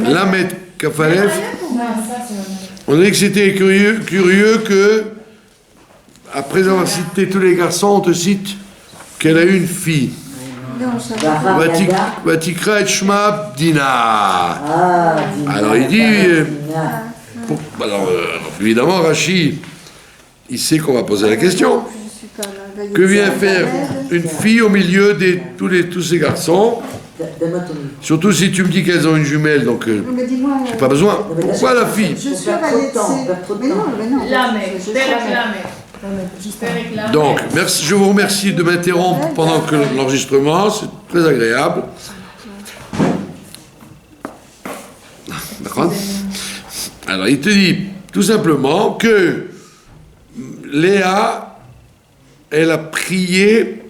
Lamed Kafalef. On a dit que c'était curieux que, après avoir cité tous les garçons, on te cite qu'elle a eu une fille. Vatikra et Shma Dina. Alors il dit, évidemment Rachi, il sait qu'on va poser la question. Que vient faire une fille au milieu de tous ces garçons? Surtout si tu me dis qu'elles ont une jumelle, donc j'ai pas besoin. Pourquoi la fille? Donc, merci, je vous remercie de m'interrompre pendant que l'enregistrement, c'est très agréable. D'accord? Alors, il te dit tout simplement que Léa, elle a prié,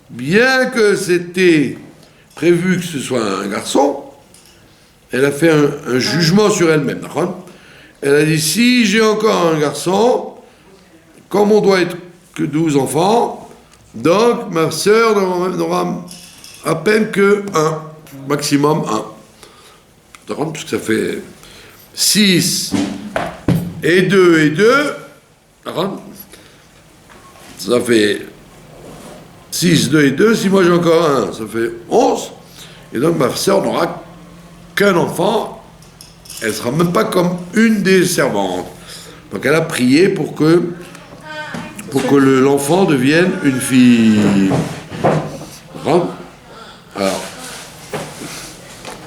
bien que c'était prévu que ce soit un garçon, elle a fait un jugement sur elle-même. D'accord? Elle a dit, si j'ai encore un garçon, comme on doit être que 12 enfants, donc ma sœur n'aura à peine que un, maximum un. D'accord? Puisque ça fait 6 et 2 et 2, d'accord? Ça fait 6, 2 et 2, si moi j'ai encore un, ça fait 11, et donc ma sœur n'aura qu'un enfant, elle ne sera même pas comme une des servantes. Donc elle a prié pour que l'enfant devienne une fille. Alors,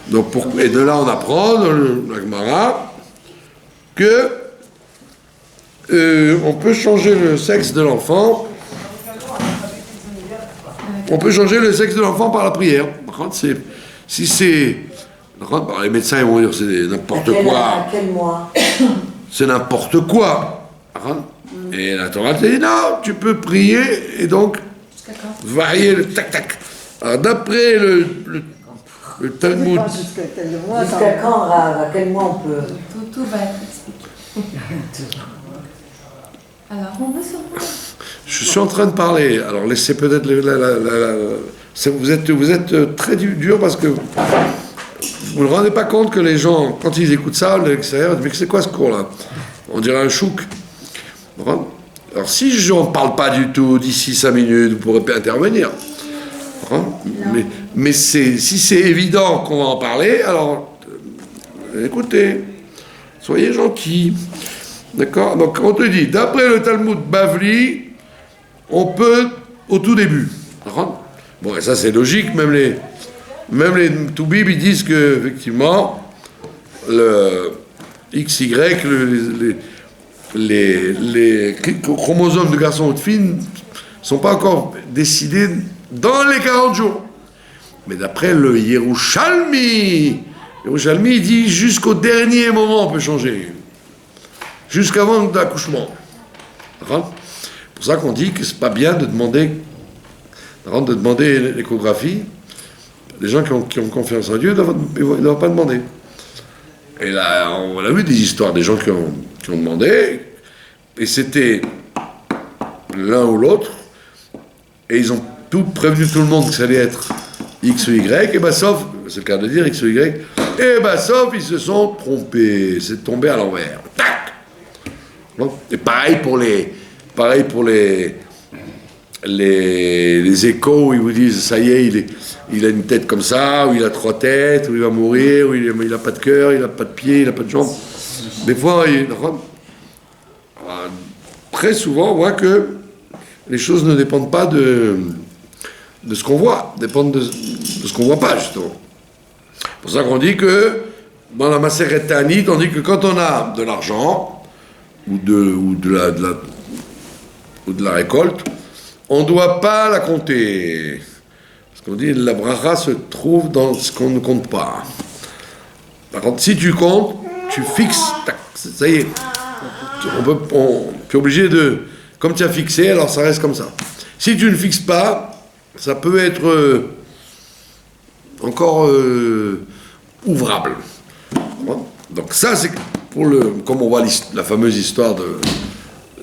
donc et de là on apprend dans la Gemara que on peut changer le sexe de l'enfant. On peut changer le sexe de l'enfant par la prière. Par contre, si c'est... les médecins ils vont dire c'est n'importe quoi. À quel mois? C'est n'importe quoi. Et la Torah te dit non, tu peux prier et donc varier le tac-tac. Alors d'après le Talmud... Jusqu'à quand, à quel mois on peut... Tout va être expliqué. Alors, on veut savoir. Je suis en train de parler, alors laissez peut-être vous êtes très dur parce que vous ne vous rendez pas compte que les gens, quand ils écoutent ça, de l'extérieur, ils disent mais c'est quoi ce cours-là? On dirait un chouk. Alors si je n'en parle pas du tout d'ici 5 minutes, vous pourrez pas intervenir. Mais si c'est évident qu'on va en parler, alors écoutez, soyez gentils. D'accord? Donc on te dit, d'après le Talmud Bavli, on peut au tout début. Bon, et ça c'est logique, même les Toubib, ils disent que effectivement le XY, les chromosomes de garçon ou de fille ne sont pas encore décidés dans les 40 jours. Mais d'après le Yerushalmi, il dit jusqu'au dernier moment on peut changer. Jusqu'avant l'accouchement. C'est pour ça qu'on dit que c'est pas bien de demander l'échographie. Les gens qui ont confiance en Dieu ne doivent pas demander. Et là, on a vu des histoires des gens qui ont demandé, et c'était l'un ou l'autre, et ils ont tout prévenu tout le monde que ça allait être X ou Y, et ben sauf, c'est le cas de dire X ou Y, et ben sauf, ils se sont trompés, c'est tombé à l'envers. Tac! Et pareil pour les échos où ils vous disent ça y est, il a une tête comme ça, ou il a 3 têtes, ou il va mourir, ou il n'a pas de cœur, il n'a pas de pied, il n'a pas de jambes. Des fois, très souvent, on voit que les choses ne dépendent pas de ce qu'on voit, dépendent de ce qu'on ne voit pas, justement. C'est pour ça qu'on dit que dans la Maseret Ta'anit, on dit que quand on a de l'argent, ou de la récolte, on ne doit pas la compter. Parce qu'on dit la bracha se trouve dans ce qu'on ne compte pas. Par contre, si tu comptes, tu fixes, tac, ça y est. Tu es obligé de... Comme tu as fixé, alors ça reste comme ça. Si tu ne fixes pas, ça peut être encore ouvrable. Donc ça, c'est comme on voit la fameuse histoire de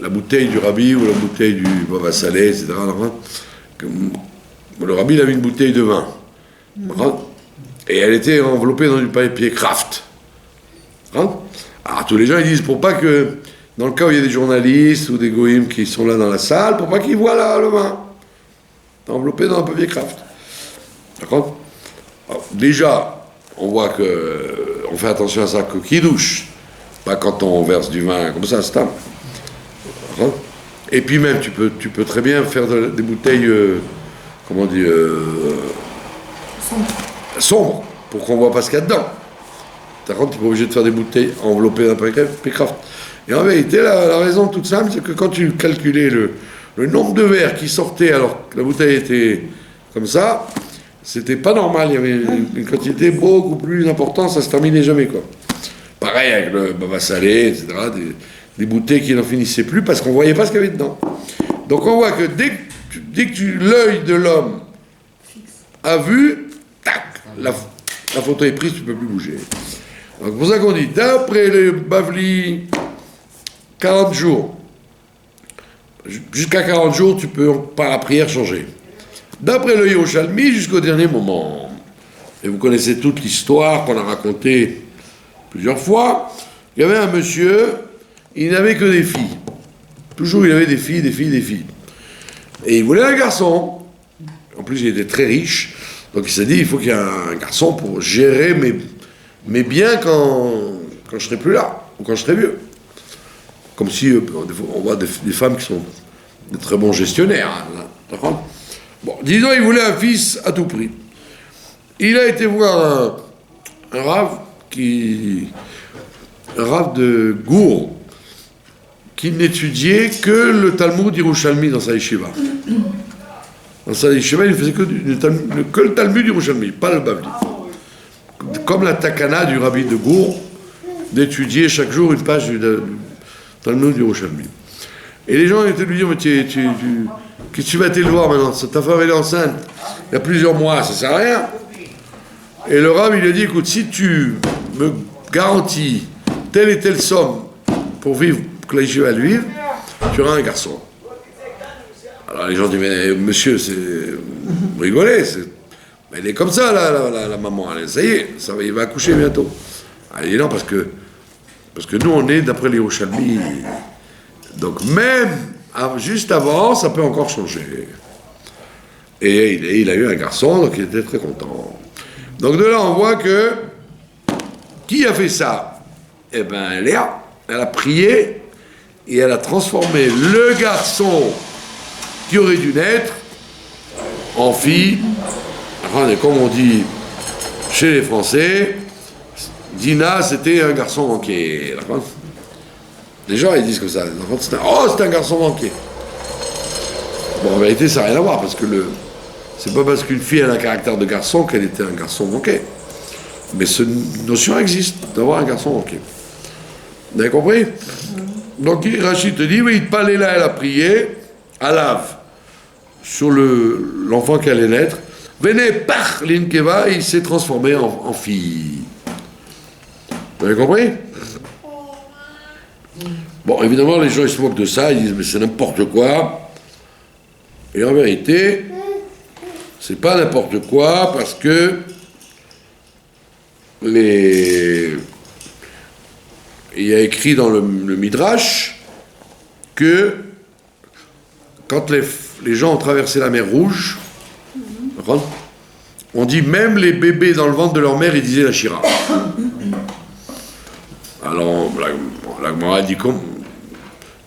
la bouteille du rabbi ou la bouteille du baba salé, etc. Le rabbi, il avait une bouteille de vin. Et elle était enveloppée dans du papier Kraft. Hein? Alors tous les gens ils disent pour pas que, dans le cas où il y a des journalistes ou des goïms qui sont là dans la salle, pour pas qu'ils voient là, le vin. Enveloppé dans un papier Kraft. D'accord? Alors, déjà, on voit que on fait attention à ça que qui douche. Pas quand on verse du vin comme ça, c'est un. Et puis même, tu peux très bien faire des bouteilles, comment on dit, sombres, pour qu'on voit pas ce qu'il y a dedans. D'accord, tu n'es pas obligé de faire des bouteilles enveloppées d'un papier Kraft. Et en vérité, la raison toute simple, c'est que quand tu calculais le nombre de verres qui sortaient alors que la bouteille était comme ça, c'était pas normal. Il y avait une quantité beaucoup plus importante, ça se terminait jamais, quoi. Pareil avec le baba salé, etc. Des bouteilles qui n'en finissaient plus parce qu'on voyait pas ce qu'il y avait dedans. Donc on voit que dès que l'œil de l'homme a vu, tac, la photo est prise, tu peux plus bouger. Donc c'est pour ça qu'on dit, d'après le Bavli, 40 jours. Jusqu'à 40 jours, tu peux, par la prière, changer. D'après le Yerushalmi, jusqu'au dernier moment. Et vous connaissez toute l'histoire qu'on a racontée plusieurs fois. Il y avait un monsieur, il n'avait que des filles. Toujours, il avait des filles. Et il voulait un garçon. En plus, il était très riche. Donc il s'est dit, il faut qu'il y ait un garçon pour gérer mes biens quand je serai plus là, ou quand je serai vieux. Comme si, on voit des femmes qui sont de très bons gestionnaires. Hein, d'accord ? Bon, disons, il voulait un fils à tout prix. Il a été voir un rave de Gour, qui n'étudiait que le Talmud Yerushalmi dans sa yeshiva. Dans sa yeshiva, il ne faisait que le Talmud Yerushalmi, pas le Bavli. Comme la takana du rabbi de Gour, d'étudier chaque jour une page du Talmud Yerushalmi. Et les gens étaient lui dire, mais qu'est-ce que tu vas aller le voir maintenant? Ta femme elle est enceinte, il y a plusieurs mois, ça sert à rien. Et le rabbi il a dit, écoute, si tu me garantis telle et telle somme pour vivre, que la yeshiva elle vive, tu auras un garçon. Alors les gens disent, mais monsieur, vous rigolez, mais elle est comme ça, la maman, ça y est, il va accoucher bientôt. Elle dit non, parce que nous, on est d'après les Yerushalmi. Donc même juste avant, ça peut encore changer. Et il a eu un garçon, donc il était très content. Donc de là, on voit que qui a fait ça? Eh bien, Léa, elle a prié et elle a transformé le garçon qui aurait dû naître en fille. Enfin, comme on dit chez les Français, Dina, c'était un garçon manqué. Les gens, ils disent comme ça. C'est un garçon manqué. Bon, en vérité, ça n'a rien à voir, parce que c'est pas parce qu'une fille a un caractère de garçon qu'elle était un garçon manqué. Mais cette notion existe, d'avoir un garçon manqué. Vous avez compris? Donc, Rachid te dit, oui, Paléla, elle a prié, à lave, sur l'enfant qui allait naître. Venez, par l'Inkeva, il s'est transformé en fille. Vous avez compris? Bon, évidemment, les gens ils se moquent de ça, ils disent mais c'est n'importe quoi. Et en vérité, c'est pas n'importe quoi parce que il y a écrit dans le Midrash que quand les gens ont traversé la mer Rouge, on dit même les bébés dans le ventre de leur mère, ils disaient la Shira. Alors, la Gemara dit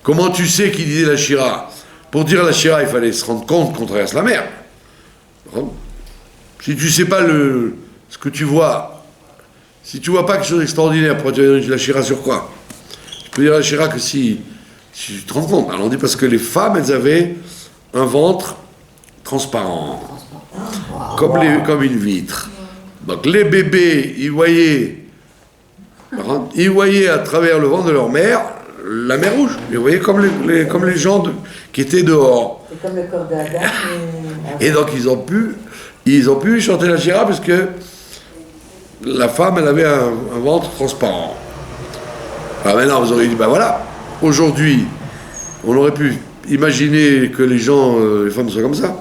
comment tu sais qu'il disait la Shira? Pour dire la Shira, il fallait se rendre compte qu'on traverse la mer. Si tu sais pas ce que tu vois, si tu vois pas quelque chose d'extraordinaire, pourquoi tu vas dire la Shira sur quoi? Tu peux dire la Shira que si tu te rends compte. Alors on dit parce que les femmes, elles avaient un ventre transparent, comme une vitre. Donc les bébés, ils voyaient à travers le ventre de leur mère la mer Rouge. Ils voyaient comme les gens qui étaient dehors. C'est comme le corps d'Adam. Et donc ils ont pu chanter la Shira parce que la femme, elle avait un ventre transparent. Alors maintenant, vous auriez dit, ben voilà, aujourd'hui, on aurait pu imaginer que les femmes soient comme ça.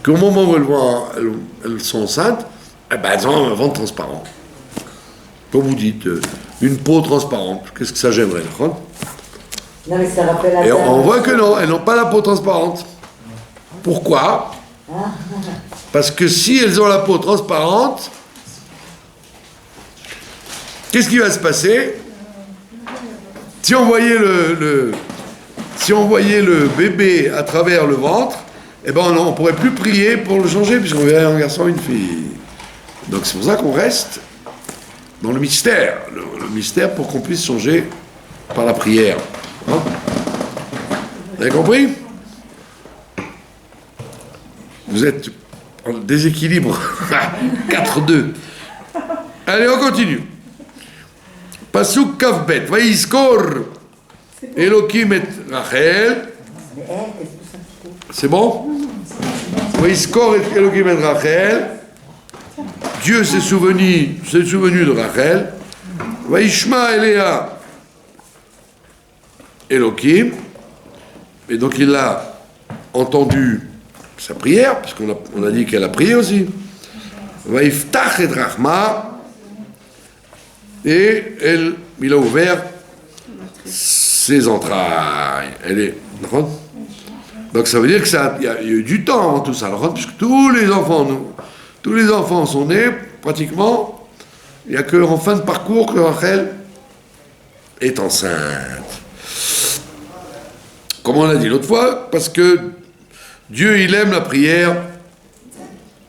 Qu'au moment où elles sont enceintes, Eh ben, elles ont un ventre transparent. Comme vous dites, une peau transparente. Qu'est-ce que ça gênerait, d'accord? Non, mais ça rappelle la Et on voit que non, elles n'ont pas la peau transparente. Pourquoi? Parce que si elles ont la peau transparente, qu'est-ce qui va se passer? Si on voyait si on voyait le bébé à travers le ventre, eh ben on ne pourrait plus prier pour le changer, puisqu'on verrait un garçon et une fille. Donc c'est pour ça qu'on reste dans le mystère. Le mystère pour qu'on puisse changer par la prière. Hein? Vous avez compris? Vous êtes en déséquilibre. 4-2. Allez, on continue. Pasuk Kavbet. Vaïskor Elohim et Rachel. C'est bon? Vaïskor Elohim et Rachel. Dieu s'est souvenu de Rachel. Vaïshma Eléa Elohim. Et donc il a entendu sa prière, puisqu'on a dit qu'elle a prié aussi. Vaïftach et Rachma. Et il a ouvert ses entrailles. Donc ça veut dire qu'il y a eu du temps avant tout ça, puisque tous les enfants sont nés, pratiquement, il n'y a qu'en fin de parcours que Rachel est enceinte. Comme on l'a dit l'autre fois, parce que Dieu, il aime la prière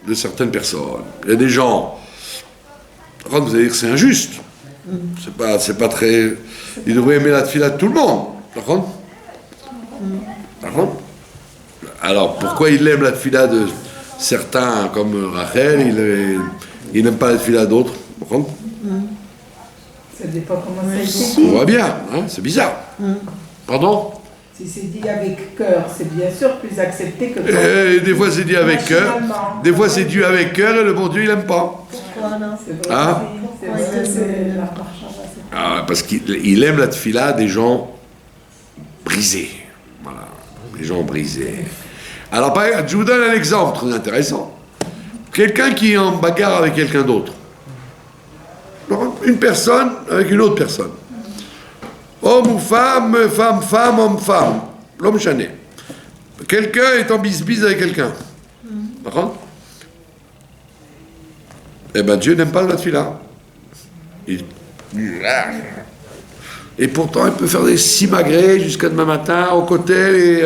de certaines personnes. Il y a des gens, vous allez dire que c'est injuste. C'est pas très... Il devrait aimer la tefila de tout le monde. D'accord? Alors, pourquoi il aime la tefila de certains, comme Rachel, il n'aime pas la tefila d'autres? Ça dépend comment ça a été. On voit bien, hein, c'est bizarre. Pardon? Si c'est dit avec cœur, c'est bien sûr plus accepté que... Des fois c'est dit avec cœur, des fois c'est dit avec cœur et le bon Dieu il n'aime pas. Pourquoi non? C'est vrai. Hein? C'est la marche. Parce qu'il aime la tefila des gens brisés. Voilà, des gens brisés. Alors, par exemple, je vous donne un exemple très intéressant. Quelqu'un qui est en bagarre avec quelqu'un d'autre. Une personne avec une autre personne. Homme ou femme, femme, homme-femme. L'homme chané. Quelqu'un est en bisbise avec quelqu'un. D'accord? Eh bien, Dieu n'aime pas la tefila. Et pourtant, il peut faire des simagrées jusqu'à demain matin au côté et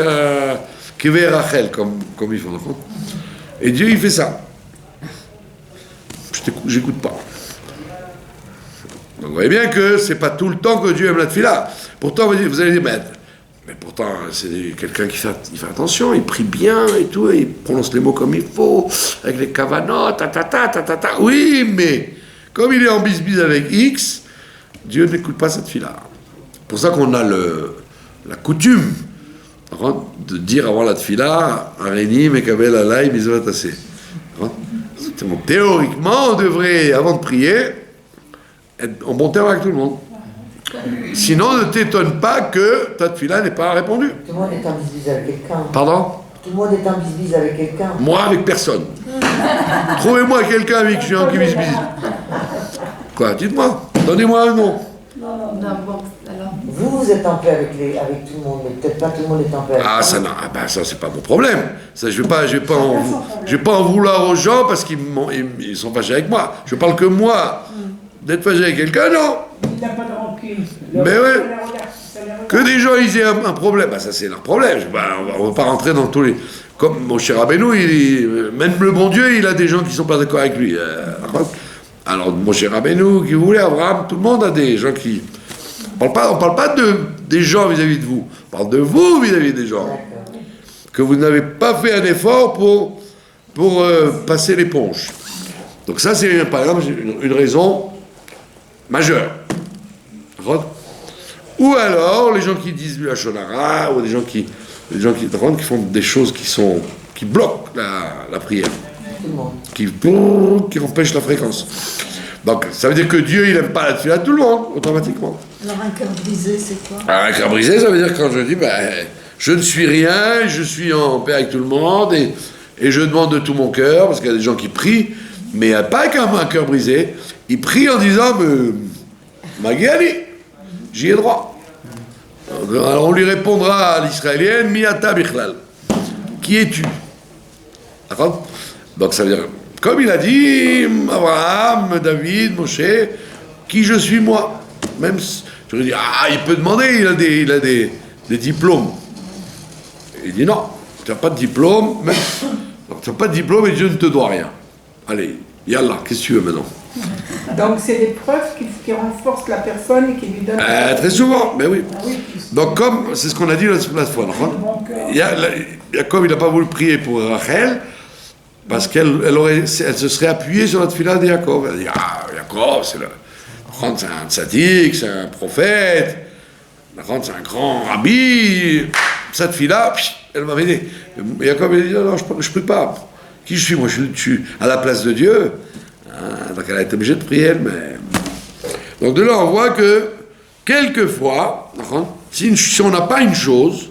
Kévé Rachel, comme ils font. Et Dieu, il fait ça. J'écoute pas. Donc, vous voyez bien que c'est pas tout le temps que Dieu aime la tefila. Pourtant, vous allez dire, mais pourtant, c'est quelqu'un qui fait attention, il prie bien et tout, et il prononce les mots comme il faut, avec les kavanot, ta. Oui, mais comme il est en bisbise avec X, Dieu n'écoute pas cette tefila. C'est pour ça qu'on a la coutume de dire avant la tefila, Aréni, Mekabel, Alay, Mizot, Tassé. Théoriquement, on devrait, avant de prier, être en bon terme avec tout le monde. Sinon, ne t'étonne pas que ta tefila n'est pas répondue. Tout le monde est en bisbise avec quelqu'un. Pardon? Tout le monde est en bisbise avec quelqu'un. Moi, avec personne. Trouvez-moi quelqu'un avec qui je suis en bisbise. Quoi? Dites-moi. Donnez-moi un nom. Non, bon, alors. Vous êtes en paix avec tout le monde, mais peut-être pas tout le monde est en paix avec vous. Ça c'est pas mon problème. Ça, je vais pas en vouloir aux gens parce qu'ils sont fâchés avec moi. Je parle que moi. D'être fâché avec quelqu'un, non. Il n'a pas de rancune. Mais ouais. Que des gens ils aient un problème, ça c'est leur problème. On va pas rentrer dans tous les... Comme mon cher Rabbeinu, même le bon Dieu, il a des gens qui sont pas d'accord avec lui. Alors, mon cher Rabbeinu, qui voulait, Abraham, tout le monde a des gens qui... On parle pas des gens vis-à-vis de vous. On parle de vous vis-à-vis des gens. Que vous n'avez pas fait un effort pour passer l'éponge. Donc ça, c'est par exemple une raison majeure. Ou alors, les gens qui disent du Hachonara, ou des gens qui font des choses qui bloquent la prière. Qui empêchent la fréquence. Donc, ça veut dire que Dieu, il n'aime pas la tefila à tout le monde, automatiquement. Alors, un cœur brisé, c'est quoi? Un cœur brisé, ça veut dire quand je dis, je ne suis rien, je suis en paix avec tout le monde, et je demande de tout mon cœur, parce qu'il y a des gens qui prient, Mais pas avec un cœur brisé. Il prie en disant Magiali, j'y ai droit. Alors on lui répondra à l'israélienne Miata Bichlal. Qui es-tu? D'accord? Donc ça veut dire, comme il a dit Abraham, David, Moshe, qui je suis moi? Même si, je lui dis, il peut demander, il a des diplômes. Il dit non, tu n'as pas de diplôme, tu n'as pas de diplôme et Dieu ne te doit rien. Allez, Yallah, qu'est-ce que tu veux maintenant? Donc c'est des preuves qui renforcent la personne et qui lui donnent... Très souvent, mais oui. Ah oui, Donc comme, c'est ce qu'on a dit la fois, Jacob, il n'a pas voulu prier pour Rachel, parce qu'elle se serait appuyée sur la tefila de Jacob. Elle a dit, Jacob, c'est un tzaddik, c'est un prophète, c'est un grand rabbi, cette fille-là, elle m'avait dit. Jacob, il a dit, non, je ne prie pas. Qui je suis? Moi, je suis à la place de Dieu. Donc elle a été obligée de prier elle-même. Donc de là, on voit que, quelquefois, si on n'a pas une chose,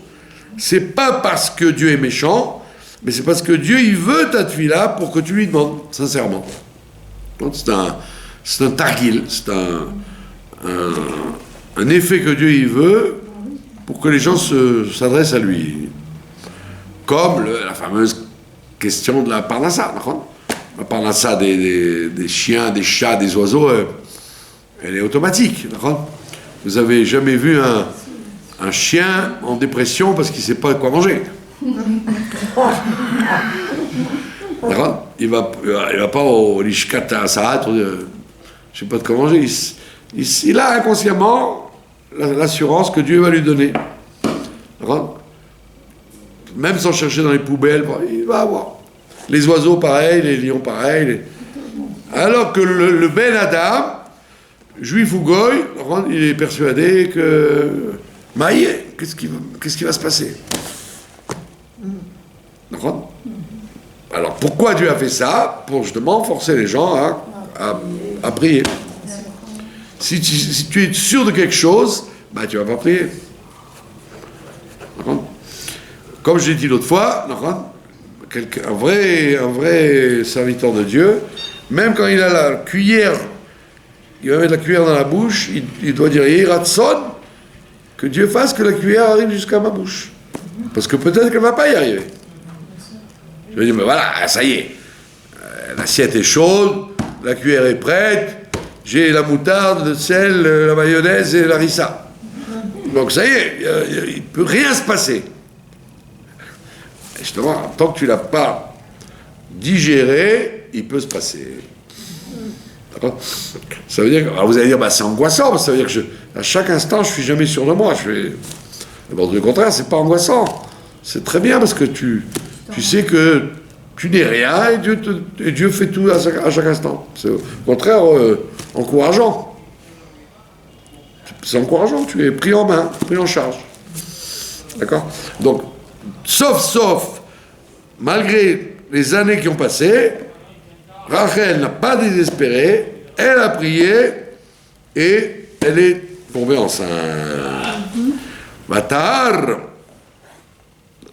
c'est pas parce que Dieu est méchant, mais c'est parce que Dieu, il veut ta tefila pour que tu lui demandes, sincèrement. Donc c'est un targil, c'est un effet que Dieu, il veut pour que les gens s'adressent à lui. Comme la fameuse question de la parnassa, la parnassa des chiens, des chats, des oiseaux, elle est automatique. Vous avez jamais vu un chien en dépression parce qu'il ne sait pas quoi manger. D'accord? Il va pas au lishkat sahat, je ne sais pas de quoi manger. Il a inconsciemment l'assurance que Dieu va lui donner. D'accord? Même sans chercher dans les poubelles, il va avoir. Les oiseaux pareil, les lions pareil. Alors que le Ben Adam, juif ou goy, il est persuadé que Maïe, qu'est-ce qui va se passer? D'accord? Alors pourquoi Dieu a fait ça? Pour justement forcer les gens à prier. Si tu es sûr de quelque chose, tu vas pas prier. D'accord? Comme je l'ai dit l'autre fois, un vrai serviteur de Dieu, même quand il a la cuillère, il va mettre la cuillère dans la bouche, il doit dire Yiratson, que Dieu fasse que la cuillère arrive jusqu'à ma bouche. Parce que peut-être qu'elle ne va pas y arriver. Je vais dire, mais voilà, ça y est, l'assiette est chaude, la cuillère est prête, j'ai la moutarde, le sel, la mayonnaise et la harissa. Donc ça y est, il ne peut rien se passer. Et justement, tant que tu ne l'as pas digéré, il peut se passer. D'accord? Ça veut dire que, alors vous allez dire, c'est angoissant, parce que ça veut dire que à chaque instant, je ne suis jamais sûr de moi. Bon, au contraire, c'est pas angoissant. C'est très bien, parce que tu sais que tu n'es rien et Dieu fait tout à chaque instant. C'est au contraire encourageant. C'est encourageant, tu es pris en main, pris en charge. D'accord? Donc, sauf, malgré les années qui ont passé, Rachel n'a pas désespéré, elle a prié et elle est tombée enceinte.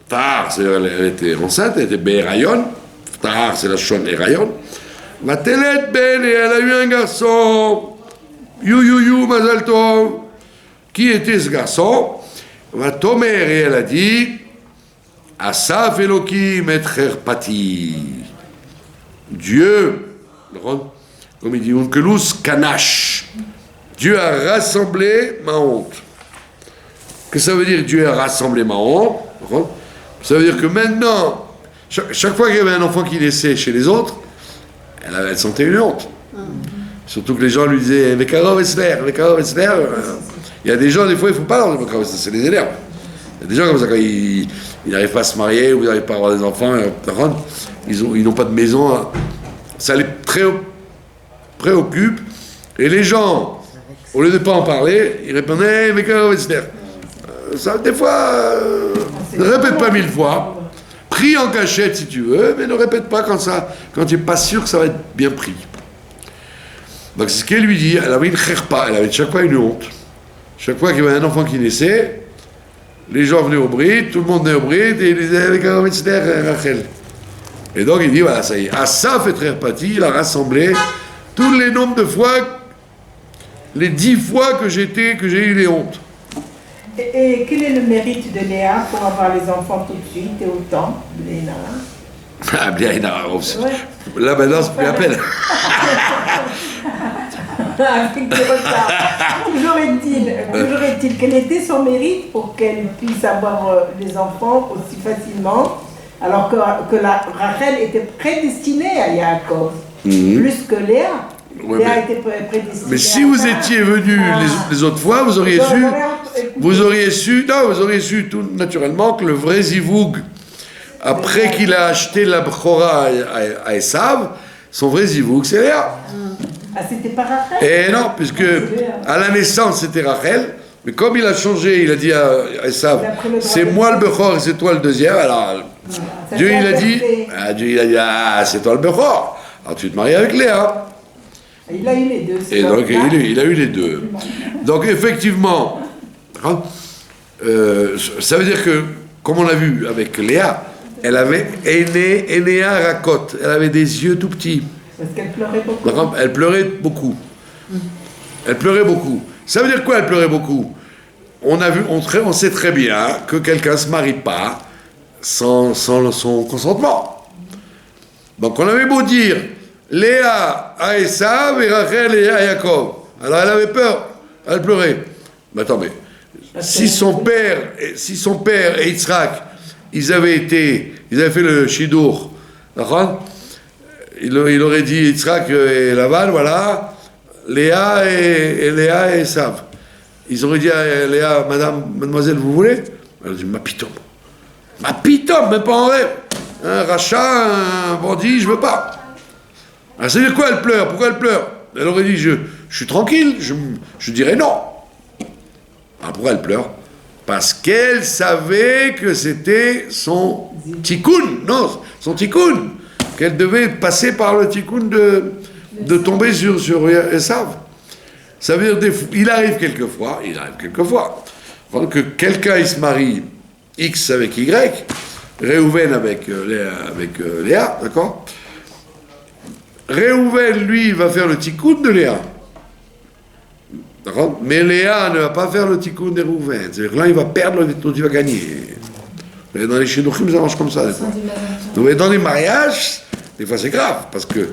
Tahar, elle était enceinte, elle était Bérayon. Tahar, c'est la Shon Erayon. Vatelet Ben, et elle a eu un garçon. You, Mazal Tov. Qui était ce garçon? Vatomer, et elle a dit Asaf Elokim et Cherpati. Dieu, comme il dit, Unkelus Kanash. Dieu a rassemblé ma honte. Que ça veut dire Dieu a rassemblé ma honte? Ça veut dire que maintenant, chaque fois qu'il y avait un enfant qui naissait chez les autres, elle sentait une honte. Surtout que les gens lui disaient Vekarov Esler. Il y a des gens, des fois, il ne faut pas leur dire Vekarov Esler, c'est les énerve. Il y a des gens comme ça, quand ils n'arrivent pas à se marier ou ils n'arrivent pas à avoir des enfants, ils n'ont pas de maison. Ça les préoccupe. Et les gens, au lieu de ne pas en parler, ils répondaient Vekarov Esler. Ça, des fois, ne répète pas 1000 fois. Prie en cachette si tu veux, mais ne répète pas quand tu n'es pas sûr que ça va être bien pris. Donc c'est ce qu'elle lui dit. Elle avait une kherpa, elle avait chaque fois une honte. Chaque fois qu'il y avait un enfant qui naissait, les gens venaient au bride, tout le monde venait au bride, et ils disaient avec un Rachel. Et donc il dit, voilà, ça y est, Asaph et Trerpati, il a rassemblé tous les nombres de fois, les 10 fois que j'ai eu les hontes. Et quel est le mérite de Léa pour avoir les enfants tout de suite et autant, Léna? Ah bien, là maintenant, c'est plus la peine. Avec du retard. Toujours est-il, quel était son mérite pour qu'elle puisse avoir des enfants aussi facilement, alors que Rachel était prédestinée à Yaakov, plus que Léa. Ouais, Léa était prédestinée. Mais si vous étiez venu les autres fois, vous auriez su tout naturellement que le vrai Zivoug, après qu'il a acheté la Bechora à Esav, son vrai Zivoug, c'est Léa. Ah, c'était pas Rachel? Et non, puisque à la naissance c'était Rachel, mais comme il a changé, il a dit à Esav, c'est moi le Bechor et c'est toi le deuxième, alors Dieu il a dit, c'est toi le Bechor, alors tu te maries avec Léa. Il a eu les deux. Et donc il a eu les deux. Donc effectivement, ça veut dire que, comme on l'a vu avec Léa, elle avait Enéa Rakot, elle avait des yeux tout petits. Parce qu'elle pleurait beaucoup. Elle pleurait beaucoup. Elle pleurait beaucoup. Ça veut dire quoi, elle pleurait beaucoup? On sait très bien que quelqu'un ne se marie pas sans son consentement. Donc on avait beau dire Léa à Esav et Rachel à Yaakov. Alors elle avait peur, elle pleurait. Mais attends, mais si son père et Yitzhak, ils avaient fait le Shidour, d'accord? Il aurait dit Yitzhak et Laval, voilà, Léa et Esav. Ils auraient dit à Léa, mademoiselle, vous voulez? Elle a dit, ma pitom, même pas en rêve. Un rachat, un bandit, je veux pas. Alors, ça veut dire quoi, elle pleure? Pourquoi elle pleure? Elle aurait dit, je suis tranquille, je dirais non. Alors, pourquoi elle pleure? Parce qu'elle savait que c'était son tikkun, non, son tikkun, qu'elle devait passer par le tikkun de tomber sur Esav. Ça veut dire, il arrive quelquefois, que quelqu'un il se marie X avec Y, Réhouven avec Léa, d'accord? Réhouven, lui, va faire le tikkun de Léa. D'accord? Mais Léa ne va pas faire le tikkun de Réhouven. C'est-à-dire que là, il va perdre, l'autre, il va gagner. Et dans les shidduchim, ça marche comme ça, des fois. Donc, dans les mariages, des fois, c'est grave, parce que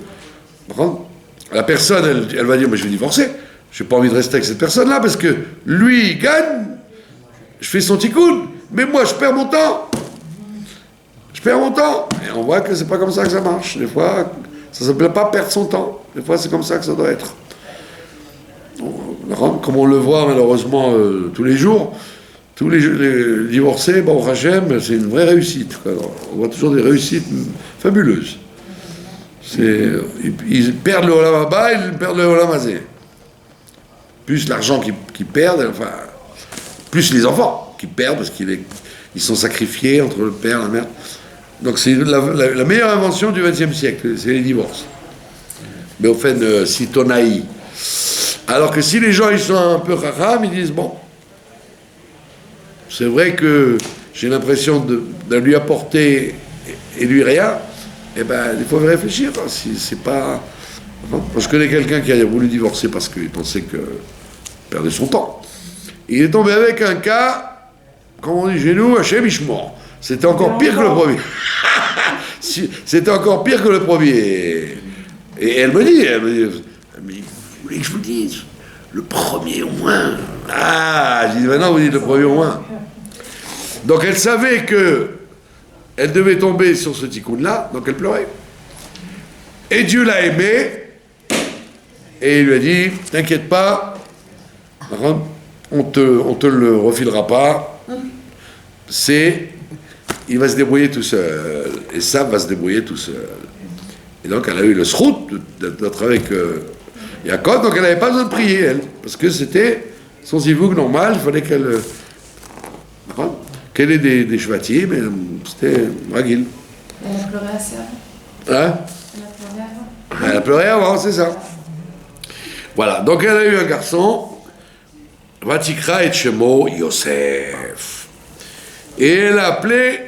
la personne, elle va dire, mais je vais divorcer. Je n'ai pas envie de rester avec cette personne-là, parce que lui, il gagne, je fais son tikkun, mais moi, je perds mon temps. Et on voit que c'est pas comme ça que ça marche. Des fois, ça ne s'appelle pas perdre son temps. Des fois, c'est comme ça que ça doit être. Comme on le voit malheureusement tous les jours, tous les divorcés, bon, Hachem, c'est une vraie réussite. On voit toujours des réussites fabuleuses. Ils perdent le Olam Haba, ils perdent le Olam Hazé. Plus l'argent qu'ils perdent, enfin, plus les enfants qui perdent, parce qu'ils sont sacrifiés entre le père et la mère. Donc c'est la meilleure invention du XXe siècle, c'est les divorces. Mais au fait, Sitonaï. Alors que si les gens ils sont un peu racham, ils disent bon, c'est vrai que j'ai l'impression de lui apporter et lui rien, eh ben il faut réfléchir. Si c'est pas. Je connais quelqu'un qui a voulu divorcer parce qu'il pensait qu'il perdait son temps. Il est tombé avec un cas, comme on dit chez nous, Hachem Ishmor. C'était encore pire que le premier. C'était encore pire que le premier. Et elle me dit, mais vous voulez que je vous dise, le premier au moins. Ah, j'ai dit, maintenant vous dites le premier au moins. Donc elle savait que elle devait tomber sur ce tikkun-là, donc elle pleurait. Et Dieu l'a aimé, et il lui a dit, t'inquiète pas, on te le refilera pas, il va se débrouiller tout seul, et ça va se débrouiller tout seul. Et donc elle a eu le srout d'être avec Yaakov, donc elle n'avait pas besoin de prier, elle, parce que c'était son zivoug normal, il fallait qu'elle ait des chevatiers, mais c'était ragil. Elle a pleuré assez avant. Hein? Elle a pleuré avant, c'est ça. Voilà, donc elle a eu un garçon, Vatikra et Shemo Yosef. Et elle a appelé,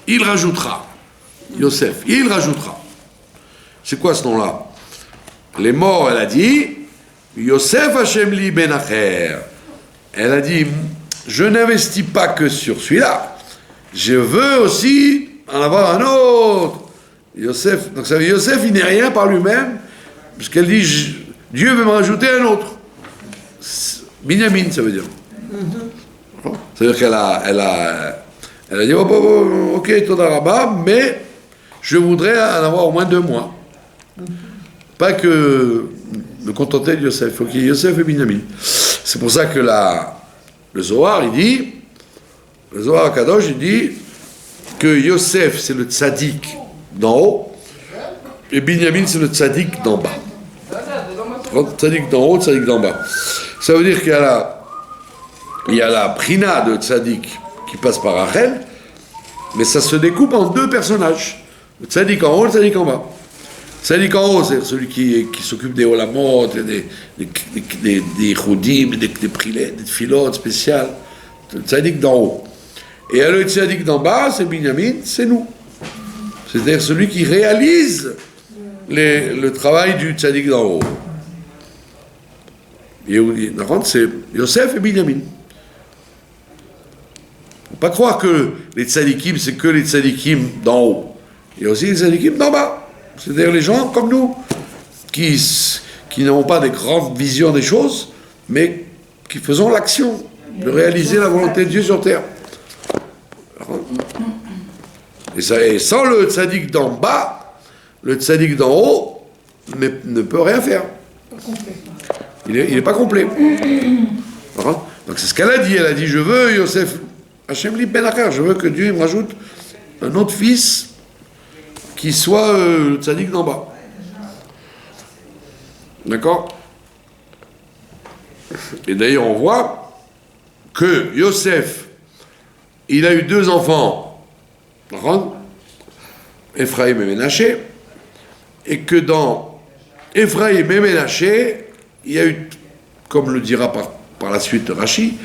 il rajoutera. Yosef. Il rajoutera. C'est quoi ce nom-là? Les morts, elle a dit, Yosef Hashem li ben acher. Elle a dit, je n'investis pas que sur celui-là, je veux aussi en avoir un autre. Yosef, donc ça veut dire Yosef, il n'est rien par lui-même, puisqu'elle dit, Dieu veut me rajouter un autre. Binyamin, ça veut dire. C'est-à-dire qu'elle a dit, ok, Toda Rabba, mais je voudrais en avoir au moins 2 mois. Pas que me contenter de Yosef, il faut qu'il y ait Yosef et Binyamin. C'est pour ça que le Zohar, le Zohar Kadosh, il dit que Yosef, c'est le tzaddik d'en haut, et Binyamin, c'est le tzaddik d'en bas. Tzaddik d'en haut, tzaddik d'en bas. Ça veut dire qu'il y a la prina de tzaddik qui passe par Rachel, mais ça se découpe en 2 personnages. Le tzaddik en haut, le tzaddik en bas. Le tzaddik en haut, c'est celui qui s'occupe des olamot, des choudim, des prilets, des filotes spéciales. Le tzaddik d'en haut. Et le tzaddik d'en bas, c'est Binyamin, c'est nous. C'est-à-dire celui qui réalise le travail du tzaddik d'en haut. C'est Yosef et Binyamin. Faut pas croire que les tzadikim, c'est que les tzadikim d'en haut. Il y a aussi les tzadikim d'en bas. C'est-à-dire les gens comme nous, qui n'ont pas des grandes visions des choses, mais qui faisons l'action de réaliser la volonté de Dieu sur terre. Et sans le tzaddik d'en bas, le tzaddik d'en haut ne peut rien faire. Il n'est pas complet. Donc c'est ce qu'elle a dit. Elle a dit, je veux Yosef Hashem li ben acher, je veux que Dieu me rajoute un autre fils qui soit le tzaddik d'en bas. D'accord? Et d'ailleurs, on voit que Yosef, il a eu 2 enfants, Ephraim et Ménaché, et que dans Ephraim et Ménaché, il y a eu, comme le dira par la suite Rashi,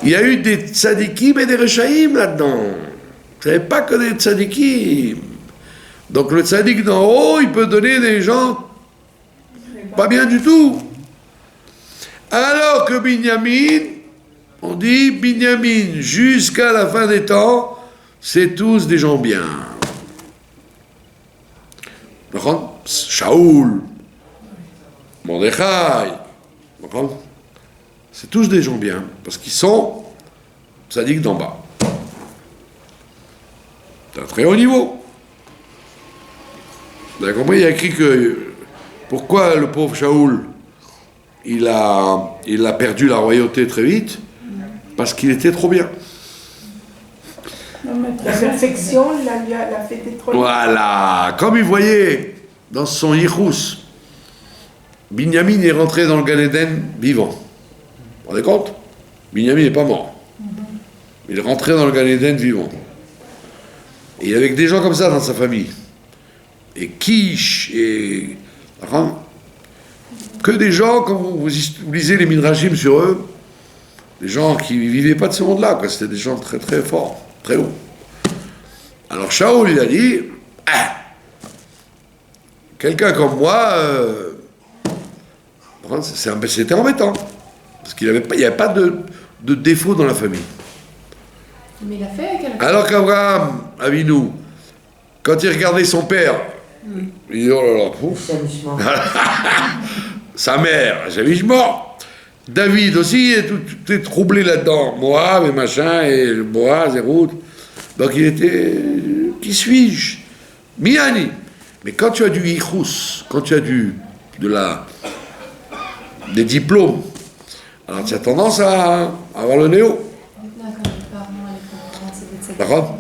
il y a eu des tzadikim et des rechaïm là-dedans. Vous savez pas que des tzadikim. Donc le tzaddik d'en haut, il peut donner des gens pas bien du tout. Alors que Binyamin, on dit Binyamin, jusqu'à la fin des temps, c'est tous des gens bien. Shaoul, Mordechai, c'est tous des gens bien, parce qu'ils sont tzaddik d'en bas. C'est un très haut niveau. Vous avez compris, il y a écrit que pourquoi le pauvre Shaoul il a perdu la royauté très vite, parce qu'il était trop bien. La perfection, l'a fait trop bien. Voilà, comme il voyait dans son Yichus, Binyamin est rentré dans le Gan Eden vivant. Vous vous rendez compte? Binyamin n'est pas mort. Il est rentré dans le Gan Eden vivant. Et avec des gens comme ça dans sa famille. Et Kish, et... que des gens, quand vous lisez les Midrashim sur eux, des gens qui ne vivaient pas de ce monde-là, quoi. C'était des gens très très forts, très hauts. Alors Shaoul, il a dit, quelqu'un comme moi, c'était embêtant, parce qu'il n'y avait pas de défaut dans la famille. Mais il a fait quelque chose. Alors qu'Abraham, Avinu, quand il regardait son père, il dit, oh là là, pouf. Sa mère, mort. David aussi, tout est troublé là-dedans. Moab et machin, et Boaz et Ruth. Donc il était, qui suis-je? Miani. Mais quand tu as du Yichus, quand tu as des diplômes, alors tu as tendance à avoir le néo. D'accord?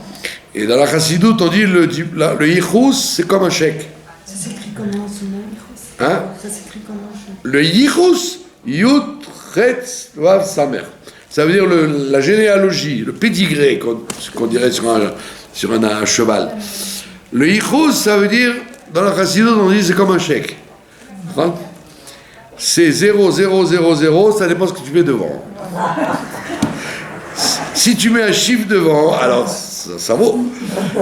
Et dans la Chassidoute, on dit le Yichus, c'est comme un chèque. Ça s'écrit comment ce mot, Yichus? Hein? Ça s'écrit comment? Le Yichus, Yud, Chetz, Vav, Samer. Ça veut dire la généalogie, le pédigré, qu'on dirait sur un cheval. Le Yichus, ça veut dire, dans la Chassidoute, on dit c'est comme un chèque. Hein? C'est 0, 0, 0, 0, ça dépend de ce que tu mets devant. Si tu mets un chiffre devant, alors ça vaut.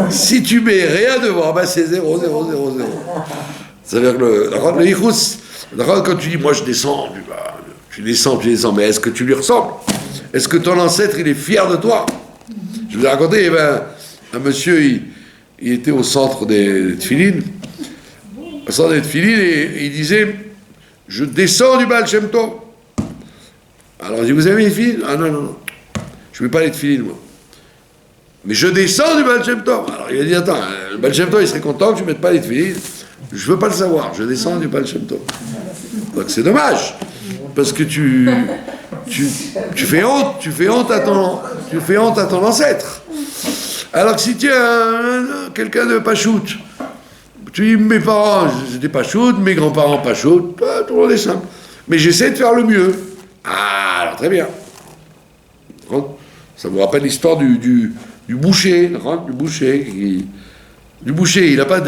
Si tu mets rien devant, ben c'est 0, 0, 0, 0. C'est-à-dire que le yichus, quand tu dis, moi je descends, tu descends, mais est-ce que tu lui ressembles? Est-ce que ton ancêtre, il est fier de toi? Je vous ai raconté, il y avait un monsieur, il était au centre des tefilines, et il disait, je descends du Baal Shem Tov. Alors il dit, vous avez les tefilines? Ah non, je ne mets pas les tefilines, moi. Mais je descends du Baal Shem Tov. Alors il a dit, attends, le Baal Shem Tov, il serait content que je ne mette pas les tefilines. Je ne veux pas le savoir, je descends du Baal Shem Tov. Donc c'est dommage, parce que tu fais honte à ton ancêtre. Alors que si tu es quelqu'un de pachout, tu dis mes parents c'était pachout, mes grands-parents pachout, tout le monde est simple. Mais j'essaie de faire le mieux. Ah, alors très bien. Ça vous rappelle l'histoire du boucher, du boucher, il n'a pas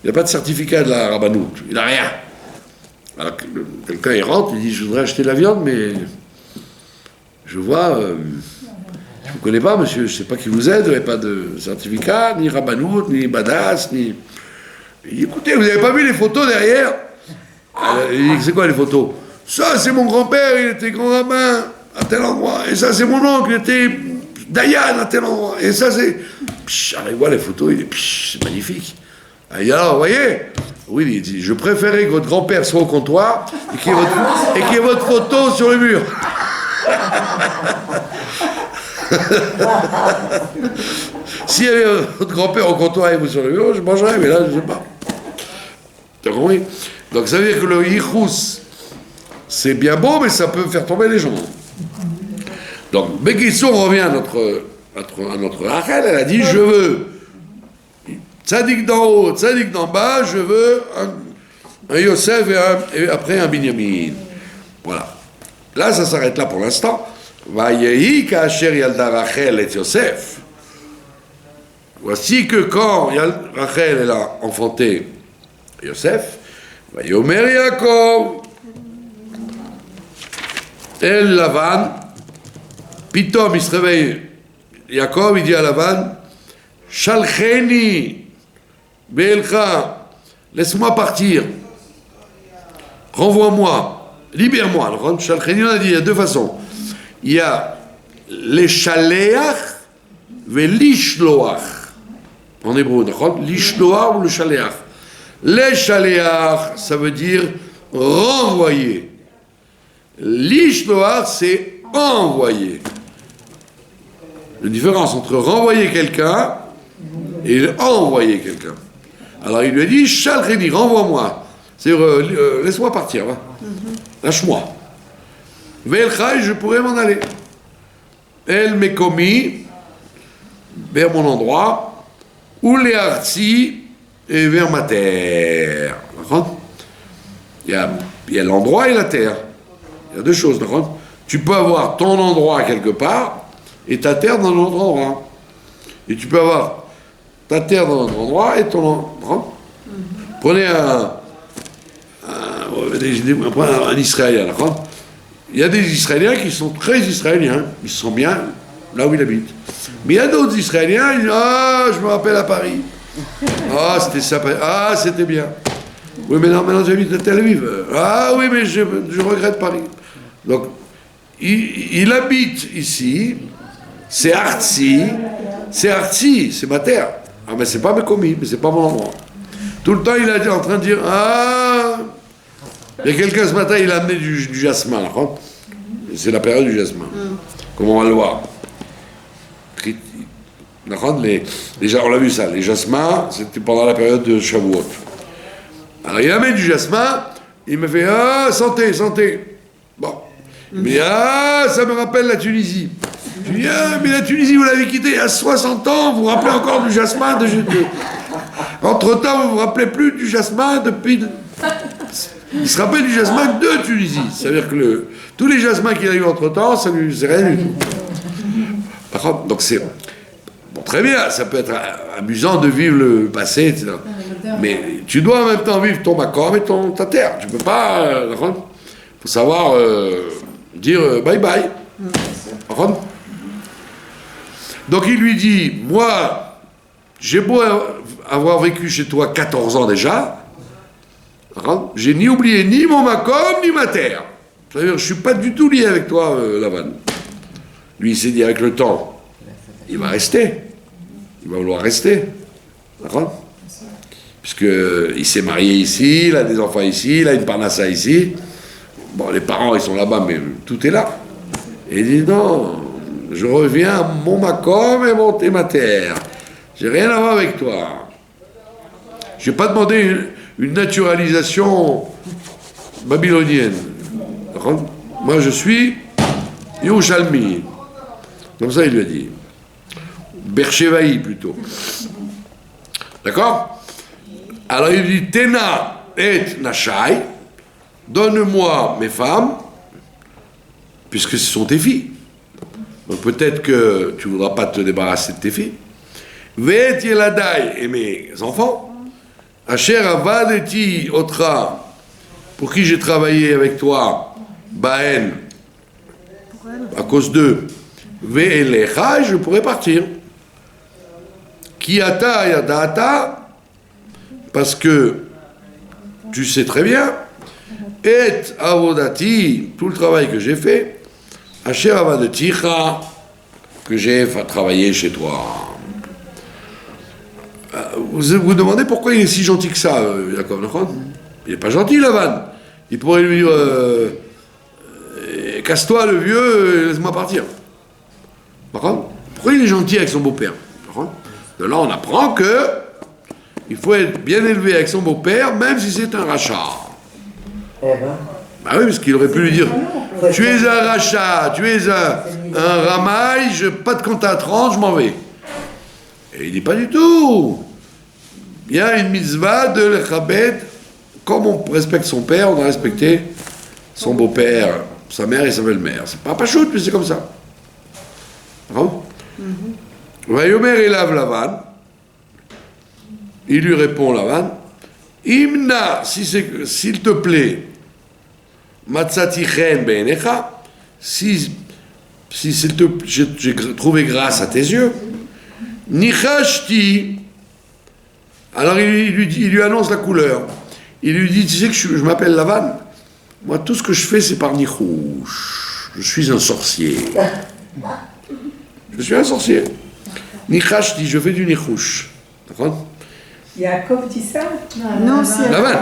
il n'a pas de certificat de la rabbanout, il n'a rien. Alors quelqu'un il rentre, il dit je voudrais acheter de la viande, mais je vois, je ne vous connais pas monsieur, je ne sais pas qui vous êtes, vous n'avez pas de certificat, ni rabbanout, ni badass, ni... Il dit écoutez, vous n'avez pas vu les photos derrière? Il dit c'est quoi les photos? Ça c'est mon grand-père, il était grand rabbin à tel endroit, et ça c'est mon oncle, il était Dayan à tel endroit, et ça c'est... il voit les photos, il dit c'est magnifique. Il dit alors, vous voyez? Oui, il dit, je préférais que votre grand-père soit au comptoir et qu'il y ait votre photo sur le mur. S'il y avait votre grand-père au comptoir et vous sur le mur, je mangerais, mais là, je ne sais pas. Tu as compris? Donc ça veut dire que le yichus, c'est bien beau, mais ça peut faire tomber les gens. Donc, Bekissou, on revient à notre Rachel, elle a dit, je veux tzadik d'en haut, tzadik d'en bas, je veux un Yosef et après un Binyamin. Voilà. Là, ça s'arrête là pour l'instant. Vayehi ka'asher yalda Rachel et Yosef. Voici que quand Rachel elle a enfanté Yosef, Vayomer Yaakov El Lavan, Pitom il se réveille, Yaakov il dit à Lavan, Shalcheni Be'elcha, laisse-moi partir, renvoie-moi, libère-moi. Shalcheni, on a dit, il y a deux façons. Il y a les shaleach et l'ishloach. En hébreu, l'ishloach ou le shaleach. Les shaleach, ça veut dire renvoyer. L'ishloach, c'est envoyer. La différence entre renvoyer quelqu'un et envoyer quelqu'un. Alors il lui a dit, Shalcheni, renvoie-moi. C'est-à-dire, laisse-moi partir, va. Lâche-moi. Ve'elchai, je pourrais m'en aller. Elle m'est commis vers mon endroit, ou les arti et vers ma terre. Il y a l'endroit et la terre. Il y a deux choses. Tu peux avoir ton endroit quelque part et ta terre dans un autre endroit. Et tu peux avoir ta terre dans un autre endroit et ton endroit. Prenez un Israélien. Il y a des Israéliens qui sont très Israéliens, ils se sentent bien là où ils habitent. Mais il y a d'autres Israéliens, ils disent ah, je me rappelle à Paris. Ah, c'était sympa. Ah, c'était bien. Oui, mais non, maintenant j'habite à Tel Aviv. Ah, oui, mais je regrette Paris. Donc, il habite ici, c'est Artsy, c'est ma terre. Ah, mais c'est pas mes commis, mais c'est pas mon endroit. Tout le temps, il est en train de dire ah. Il y a quelqu'un ce matin, il a amené du jasmin. C'est la période du jasmin. Comme on va le voir. Déjà, on l'a vu ça. Les jasmins, c'était pendant la période de Shavuot. Alors, il amène du jasmin. Il me fait ah, santé, santé. Bon. Mais ah, ça me rappelle la Tunisie. Je dis ah, mais la Tunisie, vous l'avez quittée il y a 60 ans. Vous vous rappelez encore du jasmin Entre-temps, vous vous rappelez plus du jasmin depuis... Il se rappelle du jasmin de Tunisie. C'est-à-dire que tous les jasmins qu'il a eu entre-temps, ça lui c'est rien du tout. Par contre, donc c'est... Bon, très bien, ça peut être amusant de vivre le passé, etc. Mais tu dois en même temps vivre ton Makom et ta terre. Tu peux pas... Il faut savoir dire bye-bye. Donc il lui dit, moi, j'ai beau avoir vécu chez toi 14 ans déjà, j'ai ni oublié ni mon makom, ni ma terre. C'est-à-dire, je ne suis pas du tout lié avec toi, Lavan. Lui, il s'est dit, avec le temps, il va rester. Il va vouloir rester. D'accord ? Puisqu'il s'est marié ici, il a des enfants ici, il a une parnassa ici. Bon, les parents, ils sont là-bas, mais tout est là. Et il dit, non, je reviens à mon makom et ma terre. J'ai rien à voir avec toi. Je n'ai pas demandé une naturalisation babylonienne. Moi, je suis Yerushalmi. Comme ça, il lui a dit. Berchevaï, plutôt. D'accord ? Alors, il dit, Tena et Nashai, donne-moi mes femmes, puisque ce sont tes filles. Donc, peut-être que tu ne voudras pas te débarrasser de tes filles. Ve'et Yeladai, et mes enfants. Asher avadeti otra, pour qui j'ai travaillé avec toi, Baen, à cause d'eux, Ve'elecha, je pourrais partir. Kiata yadata, parce que tu sais très bien, et avodati, tout le travail que j'ai fait, Asher avadeticha, que j'ai travaillé chez toi. Vous vous demandez pourquoi il est si gentil que ça, Jacob. Il n'est pas gentil, Lavan. Il pourrait lui dire casse-toi, le vieux, laisse-moi partir. Pourquoi il est gentil avec son beau-père? De là, on apprend que il faut être bien élevé avec son beau-père, même si c'est un rachat. Bah oui, parce qu'il aurait pu lui dire tu es un rachat, tu es un ramaille, pas de compte à 30, je m'en vais. Et il dit pas du tout. Il y a une mitzvah de l'Echabed. Comme on respecte son père, on doit respecter son beau-père, sa mère et sa belle-mère. C'est pas pachout, mais c'est comme ça. Vayomer elav Lavan. Il lui répond, Lavan, Imna, s'il te plaît, Matzati chen beinecha, si j'ai trouvé grâce à tes yeux, Nichashti, alors il lui annonce la couleur. Il lui dit, tu sais que je m'appelle Lavan. Moi, tout ce que je fais, c'est par nichouch. Je suis un sorcier. Je suis un sorcier. Nichashti, je fais du nichouch. D'accord ? Yaakov dit ça ? Non, c'est Lavan.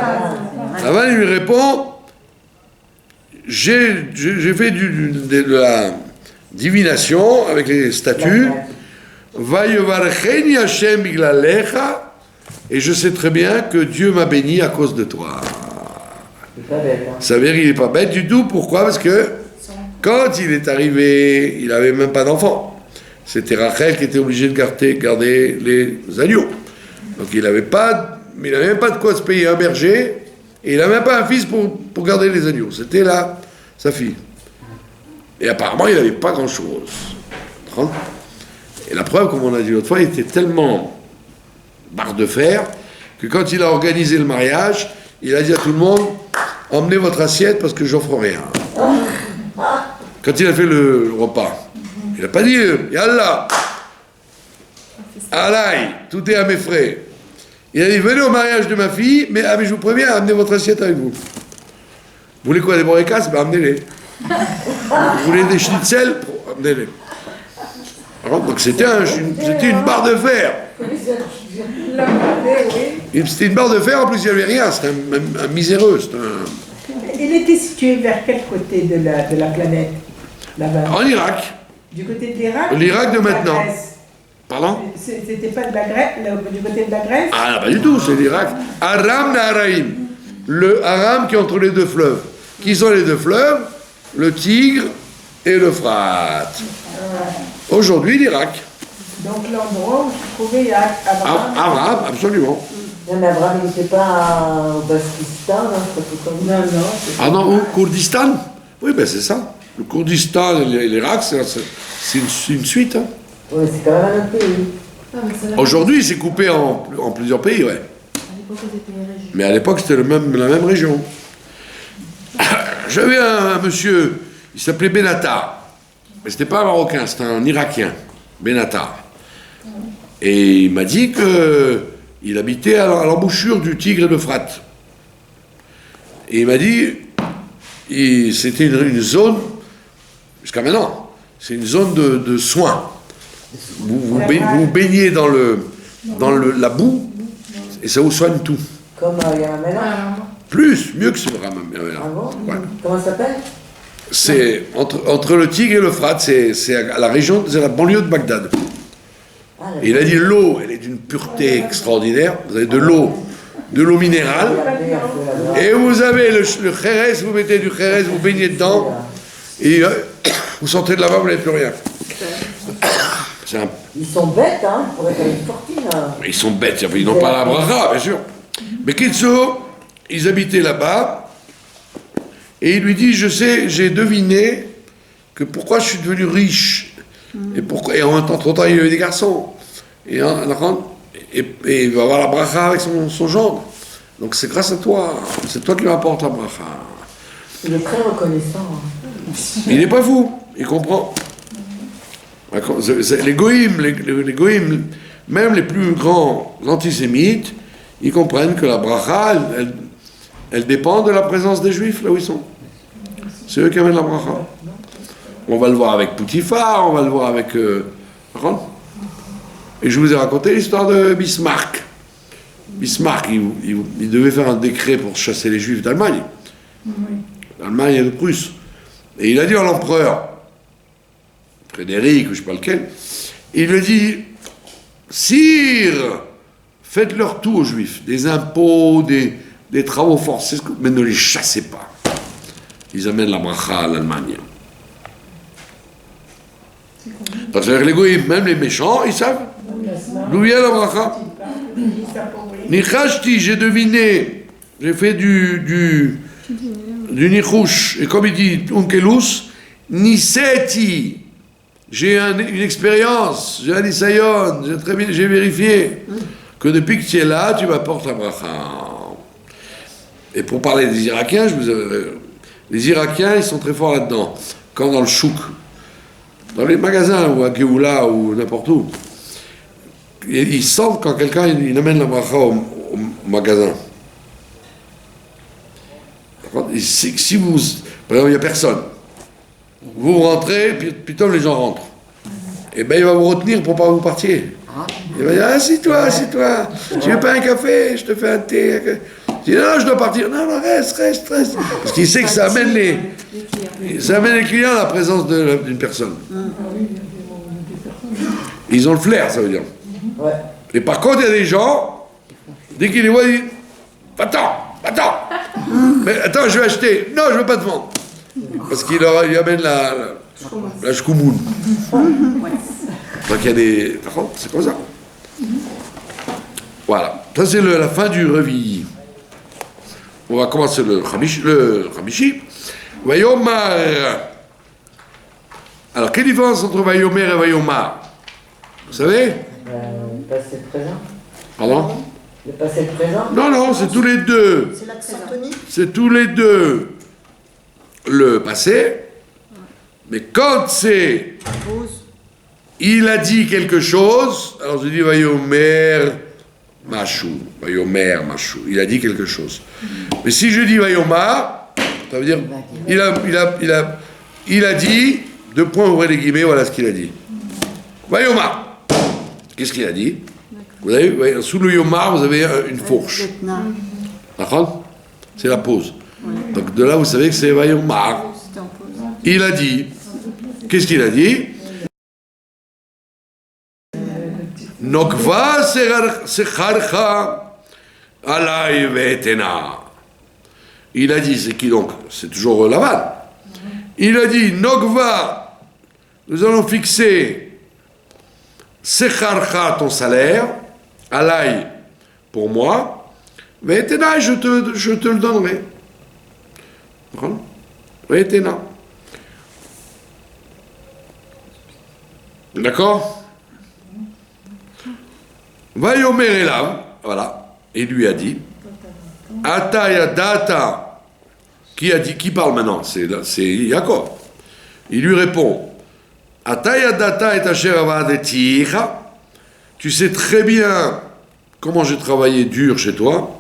Lavan, il lui répond, j'ai fait de la divination avec les statues. Vayevarcheni Hashem biglalecha, et je sais très bien que Dieu m'a béni à cause de toi. Ça veut dire qu'il n'est pas bête du tout. Pourquoi ? Parce que quand il est arrivé, il n'avait même pas d'enfant. C'était Rachel qui était obligée de garder les agneaux. Donc il n'avait même pas de quoi se payer un berger, et il n'avait même pas un fils pour garder les agneaux. C'était là sa fille. Et apparemment, il n'avait pas grand-chose. Et la preuve, comme on a dit l'autre fois, il était tellement barre de fer que quand il a organisé le mariage, il a dit à tout le monde, emmenez votre assiette parce que j'offre rien. Quand il a fait le repas, il n'a pas dit, Yallah, Alaï, tout est à mes frais. Il a dit, venez au mariage de ma fille, mais je vous préviens, amenez votre assiette avec vous. Vous voulez quoi, des borécasses? Ben amenez-les. Vous voulez des schnitzel? Amenez-les. Donc c'était une barre de fer. C'était une barre de fer, en plus il n'y avait rien, c'était un miséreux. Il était situé vers quel côté de la planète là-bas? En Irak. Du côté de l'Irak? L'Irak de maintenant. Pardon? C'était pas de la Grèce, du côté de la Grèce? Ah, pas du tout, c'est l'Irak. Aram Naharaim. Le Aram qui est entre les deux fleuves. Qui sont les deux fleuves? Le Tigre et l'Euphrate. Aujourd'hui, l'Irak. Donc l'endroit où se trouvait Abraham. Abraham, absolument. Non, mais Abraham, il n'était pas au Pakistan, non? Ah non, au Kurdistan? Oui, ben c'est ça. Le Kurdistan et l'Irak, c'est une suite. Hein. Oui, c'est quand même un autre pays. Aujourd'hui, c'est coupé en plusieurs pays, ouais. Mais à l'époque, c'était la même région. J'avais un monsieur, il s'appelait Benatar. Mais c'était pas un Marocain, c'était un Irakien. Benatar. Et il m'a dit qu'il habitait à l'embouchure du Tigre et l'Euphrate. Et il m'a dit, c'était une zone, jusqu'à maintenant, c'est une zone de soins. Vous baignez dans la boue, et ça vous soigne tout. Comme Yamamela. Mieux que ce Yamamela. Ah bon? Ouais. Comment ça s'appelle? C'est entre le Tigre et l'Euphrate, c'est à la région, c'est la banlieue de Bagdad. Et il a dit l'eau, elle est d'une pureté extraordinaire. Vous avez de l'eau minérale, et vous avez le khérès, vous mettez du khérès, vous baignez dedans, et vous sortez de là-bas, vous n'avez plus rien. Ils sont bêtes, hein, pour être une fortune. Ils sont bêtes, ils n'ont pas la bracha, bien sûr. Mais Kitso, ils habitaient là-bas, et il lui dit, je sais, j'ai deviné que pourquoi je suis devenu riche, et en même temps, trop tard, il y avait des garçons, et il va avoir la bracha avec son gendre. Donc c'est grâce à toi, c'est toi qui m'apportes la bracha. Il est très reconnaissant. Il n'est pas fou, il comprend. Les goïms, même les plus grands antisémites, ils comprennent que la bracha, elle dépend de la présence des juifs là où ils sont. C'est eux qui amènent la bracha. On va le voir avec Poutifar, on va le voir avec... Et je vous ai raconté l'histoire de Bismarck. Bismarck, il devait faire un décret pour chasser les juifs d'Allemagne. D'Allemagne et de Prusse. Et il a dit à l'empereur, Frédéric, ou je ne sais pas lequel, il lui dit, sire, faites-leur tout aux juifs, des impôts, des travaux forcés, mais ne les chassez pas. Ils amènent la bracha à l'Allemagne. Parce que les goïms, même les méchants, ils savent d'où vient la bracha. Nichashti, j'ai deviné, j'ai fait du nichouch, et comme il dit Unkelus, Niseti, j'ai une expérience, j'ai un isayon, j'ai vérifié que depuis que tu es là, tu m'apportes la bracha. Et pour parler des Irakiens, les Irakiens, ils sont très forts là-dedans. Quand dans le chouk, dans les magasins, ou à Géoula, ou n'importe où, ils sentent quand quelqu'un il amène la bracha au magasin. Si vous, par exemple, il n'y a personne, vous rentrez, puis plutôt les gens rentrent. Et bien il va vous retenir pour ne pas vous partir. Il va dire, assieds-toi, tu veux pas un café, je te fais un thé. Je dis, non, je dois partir. Non, reste. Parce qu'il sait que ça amène les clients à la présence d'une personne. Ils ont le flair, ça veut dire. Ouais. Et par contre, il y a des gens, dès qu'ils les voient, ils disent, attends, mais attends, je vais acheter. Non, je ne veux pas te vendre. Parce qu'il amène la shkoumoun. Donc il y a des... Par contre, c'est comme ça. Voilà. Ça, c'est la fin du Revi. On va commencer le Khamishi. Vayomar. Alors, quelle différence entre Vayomer et Vayomar? Vous savez? Le passé présent. Pardon? Le passé présent? Non, c'est tous les deux. C'est l'accentonie. C'est tous les deux le passé. Mais quand c'est... Il a dit quelque chose, alors je dis Vayomer Machou. Il a dit quelque chose. Mais si je dis Vayomar, ça veut dire il a dit, deux points ouvrez les guillemets, voilà ce qu'il a dit. Vayomar. Qu'est-ce qu'il a dit? Vous avez, sous le Yomar, vous avez une fourche. D'accord? C'est la pause. Donc de là, vous savez que c'est Vayomar. Il a dit. Qu'est-ce qu'il a dit? Nokva secharcha alay ve'etena. Il a dit, c'est qui donc? C'est toujours Lavan. Il a dit, Nokva, nous allons fixer secharcha, ton salaire, alay, pour moi, ve'etena, je te le donnerai. Ve'etena. D'accord? Vayomer Elav, voilà, et lui a dit, Ataya Data, qui parle maintenant? C'est Jacob. Il lui répond, Atayadata et asher avadeticha, tu sais très bien comment j'ai travaillé dur chez toi.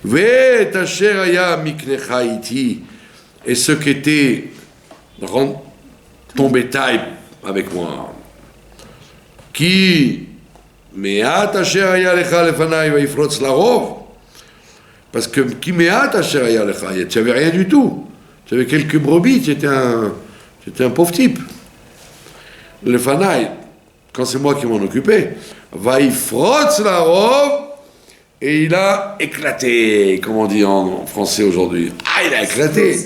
Ve asher aya miknecha iti, et ce qu'était ton bétail avec moi. Qui me'at asher aya lecha lefanai veifrotz larov, parce que qui me'at asher aya lecha, tu n'avais rien du tout. Tu avais quelques brebis, tu étais un pauvre type. Le fanaï, quand c'est moi qui m'en occupais, vaifrotz larov, et il a éclaté, comme on dit en français aujourd'hui. Ah, il a éclaté.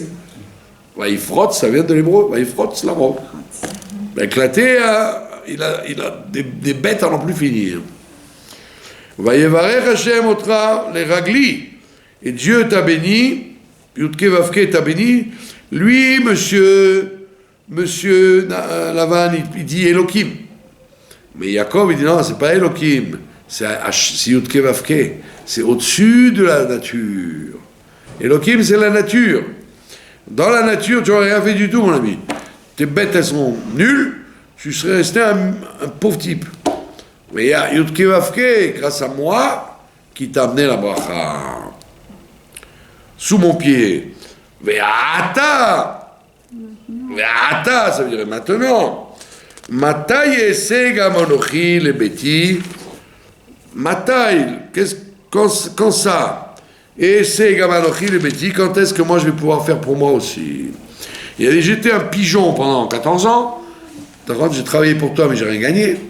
Vaifrotz, ça vient de l'hébreu, vaifrotz larov. Éclaté, il a des bêtes à n'en plus finir. Vayevarech Hashem otra les ragli, et Dieu t'a béni. Yudke Vavke t'a béni, lui, monsieur Lavan, il dit Elohim. Mais Yaakov, il dit non, c'est pas Elohim, c'est Yudke Vavke, c'est au-dessus de la nature. Elohim, c'est la nature. Dans la nature, tu n'aurais rien fait du tout, mon ami. Tes bêtes, elles sont nulles, tu serais resté un pauvre type. Mais il y a Yudke Vavke, grâce à moi, qui t'a amené la bracha. Sous mon pied. Ve'ata, ça veut dire maintenant. Matai esega monochi le beti. Matai, quand ça? Esega monochi le beti, quand est-ce que moi je vais pouvoir faire pour moi aussi? J'étais un pigeon pendant 14 ans. D'accord, j'ai travaillé pour toi, mais j'ai rien gagné.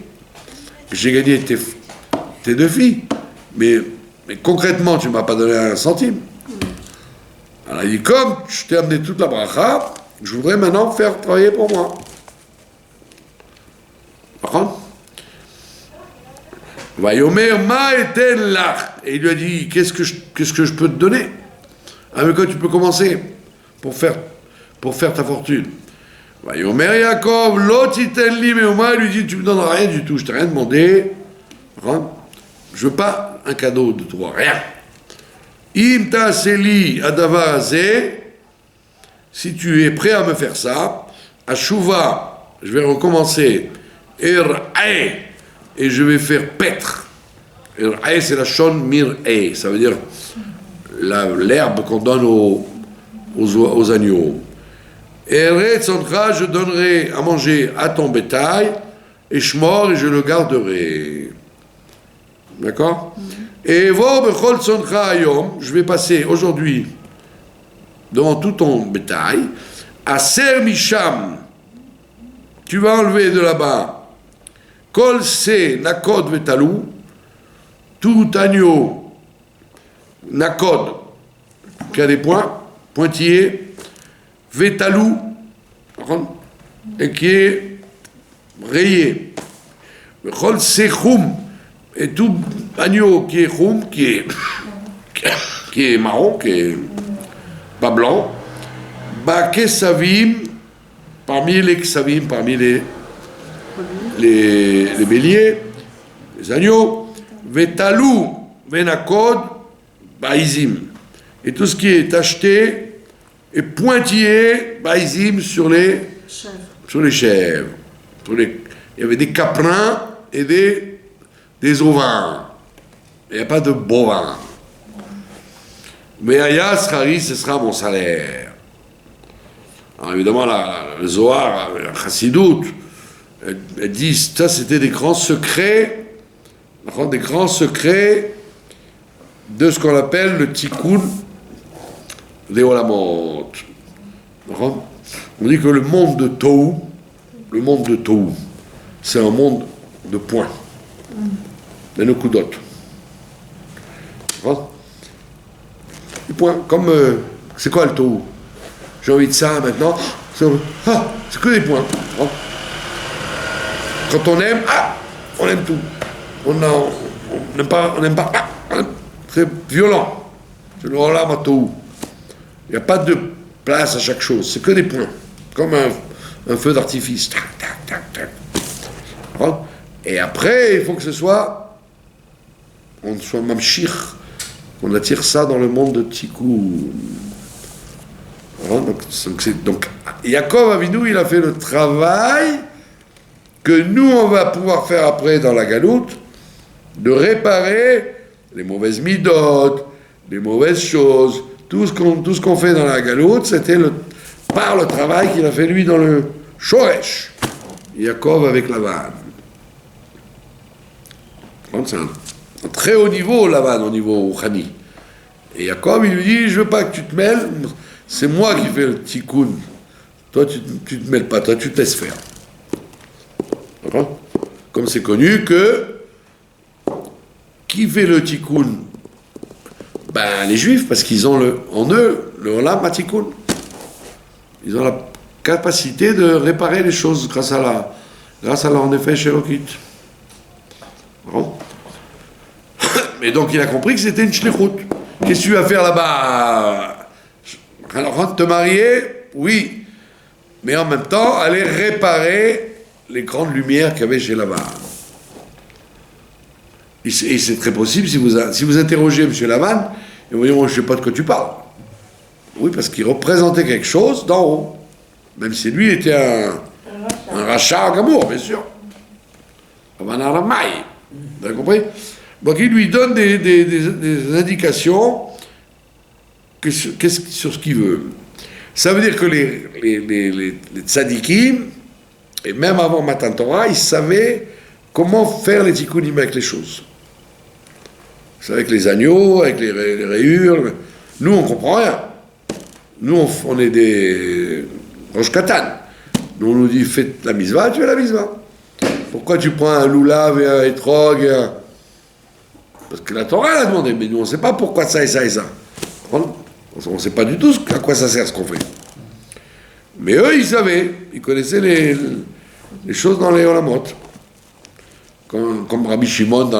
J'ai gagné tes 2 filles. Mais concrètement, tu ne m'as pas donné un centime. Alors il dit, comme je t'ai amené toute la bracha, je voudrais maintenant faire travailler pour moi. Par contre, Vayomer ma eten lach, et il lui a dit, qu'est-ce que je peux te donner? Avec quoi tu peux commencer pour faire ta fortune? Vayomer Yaakov lo titen li meuma, il lui dit, tu me donneras rien du tout, je t'ai rien demandé. Je veux pas un cadeau de toi, rien. Im ta'aseli adavar hazeh, si tu es prêt à me faire ça, Ashuva, je vais recommencer, Er'e, et je vais faire paître. Er'e, c'est la shon mir'e, ça veut dire l'herbe qu'on donne aux agneaux. Er'e tzoncha, je donnerai à manger à ton bétail, et shmor, et je le garderai. D'accord? Et je vais passer aujourd'hui devant tout ton bétail à Ser Misham, tu vas enlever de là-bas Kol Se Nakod Vetalou, tout agneau Nakod qui a des points pointillés, Vetalou, et qui est rayé, Kol Se Choum, et tout agneau qui est choum, qui est marron, qui est pas blanc, bah kesavim, parmi les kesavim, parmi les béliers, les agneaux, vetalou, venakod, baizim, et tout ce qui est acheté est pointillé, baizim, sur les chèvres. Il y avait des caprins et des ovins. Il n'y a pas de bovins. Mais Aya Schari, ce sera mon salaire. Alors évidemment, le Zohar, la Chassidut, elle dit, ça c'était des grands secrets de ce qu'on appelle le Tikkun des Olamot. On dit que le monde de Tohu, c'est un monde de points. Les Nokudot. Des points, comme... c'est quoi le Tohu? J'ai envie de ça maintenant. C'est que des points. Quand on aime, on aime tout. On n'aime pas, c'est violent. C'est le Olam HaTohu. Il n'y a pas de place à chaque chose. C'est que des points. Comme un feu d'artifice. Tac, tac, tac, tac. Et après, il faut que ce soit, on soit mamshir, qu'on attire ça dans le monde de Tikkun. Donc Yaakov Avinu, il a fait le travail que nous, on va pouvoir faire après dans la galoute, de réparer les mauvaises midotes, les mauvaises choses, tout ce qu'on fait dans la galoute, c'était par le travail qu'il a fait lui dans le Shoresh, Yaakov avec Lavan. C'est un très haut niveau, Lavan, au niveau Khani. Et Yaakov, il lui dit, je veux pas que tu te mêles, c'est moi qui fais le tikkun. Toi, tu te mêles pas, toi, tu te laisses faire. D'accord ? Comme c'est connu que qui fait le tikkun? Ben, les juifs, parce qu'ils ont en eux le olam ha-tikkun. Ils ont la capacité de réparer les choses grâce à leur effet shérokite. Bon. Mais donc il a compris que c'était une shlichut. Qu'est-ce que tu vas faire là-bas? Alors, te marier, oui. Mais en même temps, aller réparer les grandes lumières qu'il y avait chez Lavan. Et c'est très possible, si vous interrogez M. Lavan, il va dire, oh, je ne sais pas de quoi tu parles. Oui, parce qu'il représentait quelque chose d'en haut. Même si lui était un rachat à Gamour, bien sûr. Un aramai. Vous avez compris? Donc il lui donne des indications sur ce qu'il veut. Ça veut dire que les tzadikim, et même avant Matan Torah, ils savaient comment faire les tikkunim avec les choses. C'est avec les agneaux, avec les rayures. Nous, on ne comprend rien. Nous, on est des Rosh Katan. Nous, on nous dit, fais la misva, tu fais la misva. Pourquoi tu prends un loulav et un etrog Parce que la Torah l'a demandé, mais nous, on ne sait pas pourquoi ça et ça et ça. On ne sait pas du tout à quoi ça sert ce qu'on fait. Mais eux, ils savaient. Ils connaissaient les choses dans les olamot. Comme Rabbi Shimon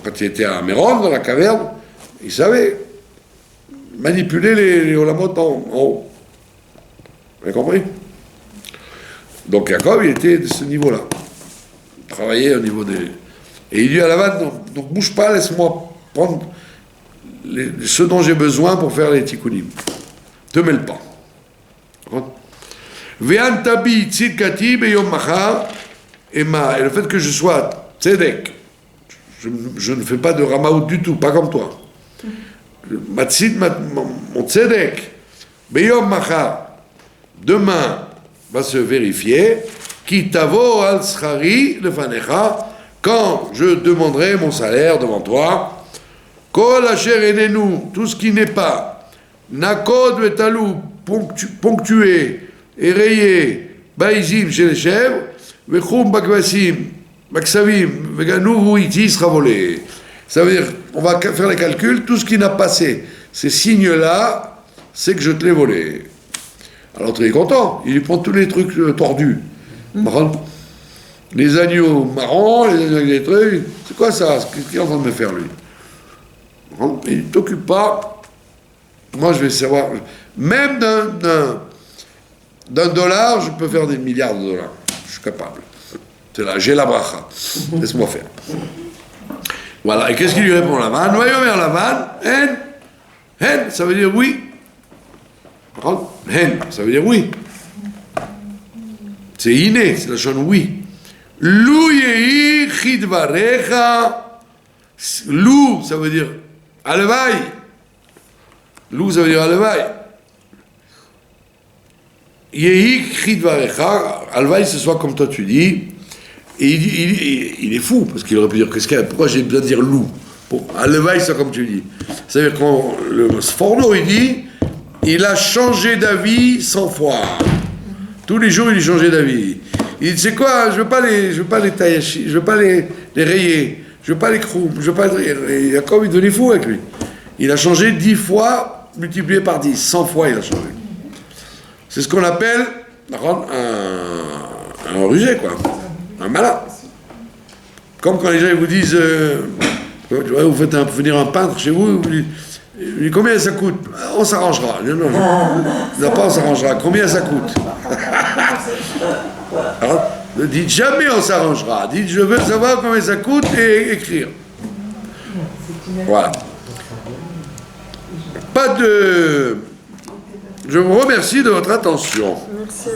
quand il était à Méron, dans la caverne, il savait manipuler les olamot en haut. Vous avez compris? Donc Yaakov, il était de ce niveau-là. Il travaillait au niveau des... Et il dit à Lavan, donc bouge pas, laisse-moi prendre ce dont j'ai besoin pour faire les tikkunim. Te mêle pas. Ve'an tabi tzidkati beyom machar, et le fait que je sois tzedek, je ne fais pas de ramaout du tout, pas comme toi. Mon tzedek, beyom machar, demain va se vérifier, ki tavo al schari lefanecha, quand je demanderai mon salaire devant toi, kol asher enenu, tout ce qui n'est pas, nakod vetalou, ponctué et rayé, baïzim chez les chèvres, vechum bakvasim, baksavim, veganou iti sera volé. Ça veut dire, on va faire les calculs, tout ce qui n'a passé ces signes-là, c'est que je te l'ai volé. Alors tu es content, il prend tous les trucs tordus. Les agneaux marrons, les agneaux avec des trucs, c'est quoi ça? Qu'est-ce qu'il est en train de me faire lui? Il ne t'occupe pas. Moi je vais savoir, même d'un dollar, je peux faire des milliards de dollars. Je suis capable. C'est là, j'ai la bracha. Laisse-moi faire. Voilà, et qu'est-ce qu'il lui répond Lavan? Vayomer Lavan, hen, ça veut dire oui. Hen, ça veut dire oui. C'est inné, c'est la chose oui. Lou yehi chidvarecha. Lou, ça veut dire alevai. Lou, ça veut dire alevai. Yehi chidvarecha. Alevai, ce soit comme toi tu dis. Et il est fou, parce qu'il aurait pu dire pourquoi j'ai besoin de dire loup? Alevai, c'est comme tu dis. C'est-à-dire quand le Sforno, il dit. Il a changé d'avis 100 fois. Tous les jours, il changeait d'avis. Il dit, c'est quoi, je veux pas les tayashi, je veux pas les rayer, je veux pas les kroum, je veux pas les... Jacob, il devenait fou avec lui. Il a changé 10 fois, multiplié par 10. 100 fois, il a changé. C'est ce qu'on appelle un rusé, quoi. Un malin. Comme quand les gens vous disent, vous faites venir un peintre chez vous, vous dites, combien ça coûte? On s'arrangera. Non, pas on s'arrangera. Combien ça coûte? Alors, dites jamais on s'arrangera. Dites je veux savoir combien ça coûte et écrire. Voilà. Pas de... Je vous remercie de votre attention. Merci.